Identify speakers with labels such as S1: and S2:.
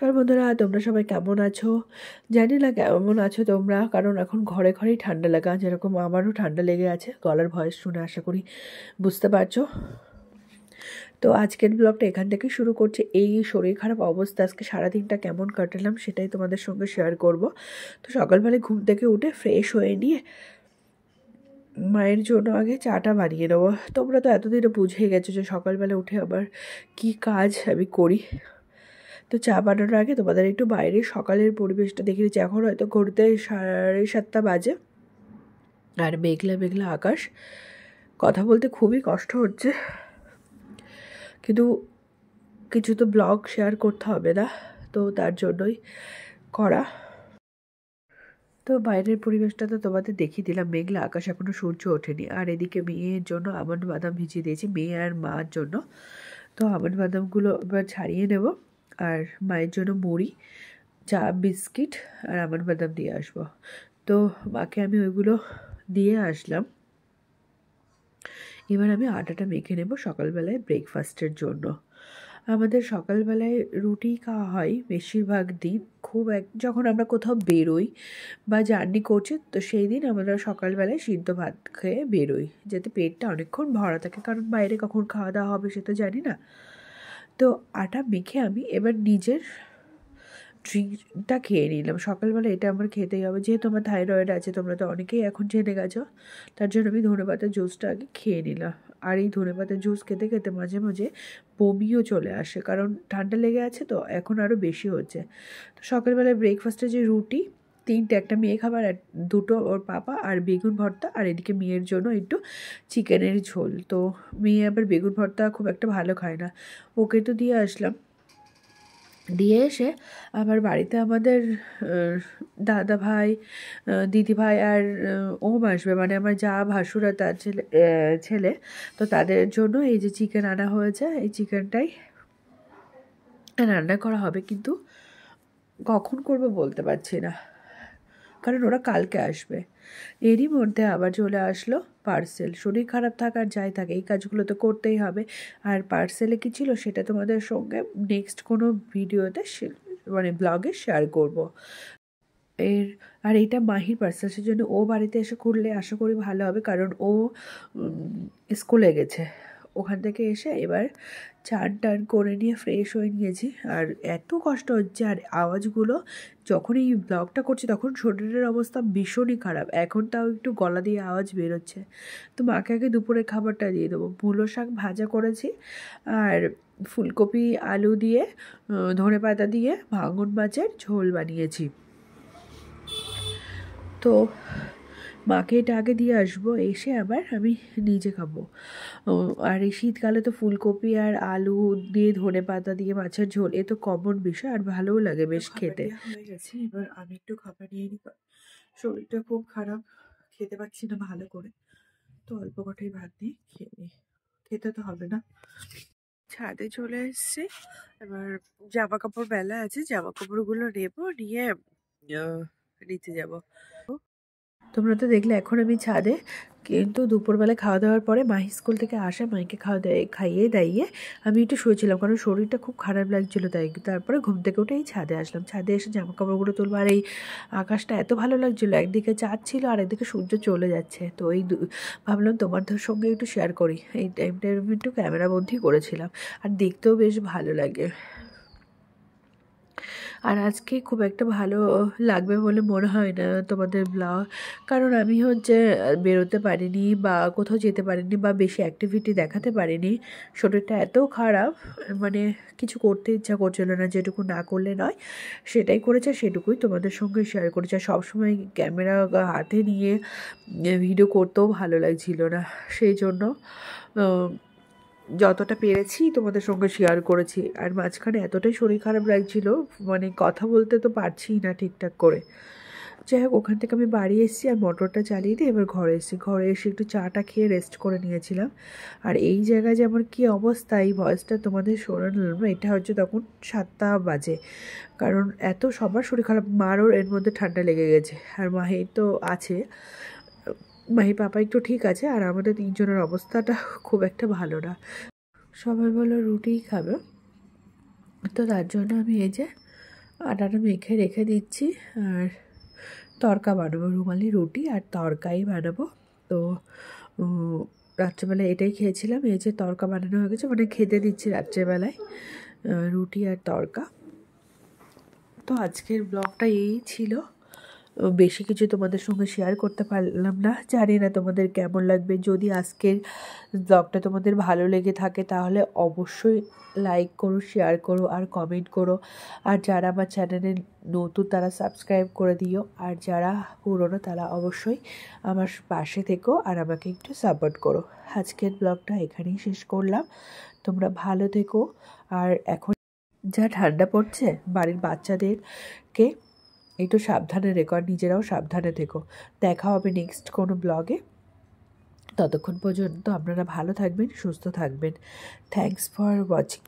S1: নমস্কার বন্ধুরা, তোমরা সবাই কেমন আছো? জানি না কেমন আছো তোমরা, কারণ এখন ঘরে ঘরেই ঠান্ডা লাগা, যেরকম আমারও ঠান্ডা লেগে আছে। গলার ভয়েস শুনে আশা করি বুঝতে পারছো। তো আজকের ব্লগটা এখান থেকে শুরু করছি। এই শরীর খারাপ অবস্থা, আজকে সারাদিনটা কেমন কাটালাম সেটাই তোমাদের সঙ্গে শেয়ার করব। তো সকালবেলায় ঘুম থেকে উঠে ফ্রেশ হয়ে নিয়ে মায়ের জন্য আগে চাটা বানিয়ে নেবো। তোমরা তো এতদিনে বুঝেই গেছো যে সকালবেলা উঠে আবার কি কাজ আমি করি। তো চা বানানোর আগে তোমাদের একটু বাইরের সকালের পরিবেশটা দেখিয়ে দিচ্ছি। এখন হয়তো ঘুরতে 7:30 বাজে আর মেঘলা মেঘলা আকাশ। কথা বলতে খুবই কষ্ট হচ্ছে, কিন্তু কিছু তো ব্লগ শেয়ার করতে হবে না, তো তার জন্যই করা। তো বাইরের পরিবেশটা তো তোমাদের দেখিয়ে দিলাম, মেঘলা আকাশ, এখনও সূর্য ওঠেনি। আর এদিকে মেয়ের জন্য আমন্ড বাদাম ভিজিয়ে দিয়েছি, মেয়ে আর মার জন্য। তো আমন্ড বাদামগুলো এবার ছাড়িয়ে নেব, আর মায়ের জন্য মুড়ি, চা, বিস্কিট আর আমন্ড বাদাম দিয়ে আসবো। তো মাকে আমি ওইগুলো দিয়ে আসলাম। এবার আমি আটাটা মেখে নেব সকালবেলায় ব্রেকফাস্টের জন্য। আমাদের সকালবেলায় রুটি খাওয়া হয় বেশিরভাগ দিন। যখন আমরা কোথাও বেরোই বা জার্নি করছি, তো সেই দিন আমরা সকালবেলায় সিদ্ধ ভাত খেয়ে বেরোই, যাতে পেটটা অনেকক্ষণ ভরা থাকে, কারণ বাইরে কখন খাওয়া দাওয়া হবে সে তো জানি না। তো আটা মেখে আমি এবার নিজের ড্রিঙ্কটা খেয়ে নিলাম। সকালবেলা এটা আমার খেতেই হবে, যেহেতু আমার থাইরয়েড আছে, তোমরা তো অনেকেই এখন জেনে গেছো। তার জন্য আমি ধনেপাতার জুসটা আগে খেয়ে নিলাম। আর এই ধনেপাতার জুস খেতে খেতে মাঝে মাঝে বমিও চলে আসে, কারণ ঠান্ডা লেগে আছে, তো এখন আরও বেশি হচ্ছে। তো সকালবেলায় ব্রেকফাস্টে যে রুটি 3টে, একটা মেয়ে খাবার, আর 2টো ওর পাপা, আর বেগুন ভর্তা, আর এদিকে মেয়ের জন্য একটু চিকেনের ঝোল। তো মেয়ে আবার বেগুন ভর্তা খুব একটা ভালো খায় না, ওকে তো দিয়ে আসলাম। দিয়ে এসে আবার বাড়িতে আমাদের দাদা ভাই, দিদি ভাই আর ওম আসবে, মানে আমার যা ভাসুর আর তার ছেলে। তো তাদের জন্য এই যে চিকেন আনা হয়েছে, এই চিকেনটাই রান্না করা হবে, কিন্তু কখন করবো বলতে পারছি না, কারণ ওরা কালকে আসবে। এরই মধ্যে আবার চলে আসলো পার্সেল। শরীর খারাপ থাক আর যাই থাকে, এই কাজগুলো তো করতেই হবে। আর পার্সেলে কী ছিল সেটা তোমাদের সঙ্গে নেক্সট কোনো ভিডিওতে মানে ব্লগে শেয়ার করব। আর এইটা মাহির পার্সেল, সেজন্য ও বাড়িতে এসে করলে আশা করি ভালো হবে, কারণ ও স্কুলে গেছে। ওখান থেকে এসে এবার চান টান করে নিয়ে ফ্রেশ হয়ে নিয়েছি। আর এত কষ্ট হচ্ছে, আর আওয়াজগুলো যখন এই ব্লগটা করছি তখন শরীরের অবস্থা ভীষণই খারাপ। এখন তাও একটু গলা দিয়ে আওয়াজ বেরোচ্ছে। তো মাকে আগে দুপুরের খাবারটা দিয়ে দেবো। মূলো শাক ভাজা করেছি, আর ফুলকপি আলু দিয়ে ধনেপাতা দিয়ে ভাঙন মাছের ঝোল বানিয়েছি। তো মাকে এটা আগে দিয়ে আসবো, এসে আবার আমি নিজে খাবো। আর এই শীতকালে তো ফুলকপি আর আলু দিয়ে ধনেপাতা দিয়ে মাছের ঝোল, এ তো কমন বিষয়, আর ভালোও লাগে বেশ খেতে। হয়ে গেছে, এবার আমি একটু খাবার নিয়ে নিই। শরীরটা খুব খারাপ, খেতে পারছি না ভালো করে, তো অল্প কটাই ভাত দিয়ে খেয়ে নিই। খেতে তো হবে না। ছাদে চলে এসছি, এবার জামা কাপড় মেলা আছে, জামা কাপড়গুলো নেবো, নিয়ে নিচে যাবো। তোমরা তো দেখলে এখন আমি ছাদে, কিন্তু দুপুরবেলা খাওয়া দাওয়ার পরে মাহি স্কুল থেকে আসে, মাইকে খাইয়ে দাইয়ে আমি একটু শুয়েছিলাম, কারণ শরীরটা খুব খারাপ লাগছিলো, তাই তারপরে ঘুম থেকে উঠে এই ছাদে আসলাম। ছাদে এসে জামা কাপড়গুলো তুলবো, আর এই আকাশটা এত ভালো লাগছিলো, একদিকে চাঁদ ছিল আর একদিকে সূর্য চলে যাচ্ছে। তো এই ভাবলাম তোমাদের সঙ্গে একটু শেয়ার করি। এই টাইমটা আমি একটু ক্যামেরাবন্দি করেছিলাম, আর দেখতেও বেশ ভালো লাগে। আর আজকে খুব একটা ভালো লাগবে বলে মনে হয় না তোমাদের ব্লগ, কারণ আমি বেরোতে পারিনি বা কোথাও যেতে পারিনি বা বেশি অ্যাক্টিভিটি দেখাতে পারিনি। শরীরটা এত খারাপ, মানে কিছু করতে ইচ্ছা করছিল না, যেটুকু না করলে নয় সেটাই করেছে, সেটুকুই তোমাদের সঙ্গে শেয়ার করেছে। আর সবসময় ক্যামেরা হাতে নিয়ে ভিডিও করতেও ভালো লাগছিল না, সেই জন্য যতটা পেরেছি তোমাদের সঙ্গে শেয়ার করেছি। আর মাঝখানে এতটাই শরীর খারাপ লাগছিল, মানে কথা বলতে তো পারছিই না ঠিকঠাক করে। যাই হোক, ওখান থেকে আমি বাড়ি এসেছি আর মোটরটা চালিয়ে দিয়ে এবার ঘরে এসেছি। ঘরে এসে একটু চাটা খেয়ে রেস্ট করে নিয়েছিলাম। আর এই জায়গায় যে আমার কী অবস্থা, এই ভয়েসটা তোমাদের শোনালাম, এটা হচ্ছে তখন 7টা বাজে, কারণ এত সবার শরীর খারাপ। মারও এর মধ্যে ঠান্ডা লেগে গেছে, আর মাহি তো আছে, মাহি পাপা একটু ঠিক আছে, আর আমাদের 3জনের অবস্থাটা খুব একটা ভালো না। সবাই বললো রুটিই খাবে, তো তার জন্য আমি এই যে আটাটা মেখে রেখে দিচ্ছি। আর তড়কা বানাবো, রুমালি রুটি আর তড়কাই বানাবো। তো রাত্রেবেলায় এটাই খেয়েছিলাম। এই যে তড়কা বানানো হয়ে গেছে, মানে খেতে দিচ্ছি রাত্রেবেলায় রুটি আর তড়কা। তো আজকের ব্লগটা এই ছিল, বেশি কিছু তোমাদের সঙ্গে শেয়ার করতে পারলাম না। জানি না তোমাদের কেমন লাগবে। যদি আজকের ব্লগটা তোমাদের ভালো লেগে থাকে তাহলে অবশ্যই লাইক করো, শেয়ার করো আর কমেন্ট করো। আর যারা আমার চ্যানেলে নতুন তারা সাবস্ক্রাইব করে দিও, আর যারা পুরনো তারা অবশ্যই আমার পাশে থেকো আর আমাকে একটু সাপোর্ট করো। আজকের ব্লগটা এখানেই শেষ করলাম। তোমরা ভালো থেকো। আর এখন যা ঠান্ডা পড়ছে, বাড়ির বাচ্চাদেরকে একটু সাবধানে রেখো আর নিজেরাও সাবধানে থেকো। দেখা হবে নেক্সট কোনো ব্লগে। ততক্ষণ পর্যন্ত আপনারা ভালো থাকবেন, সুস্থ থাকবেন। Thanks for watching.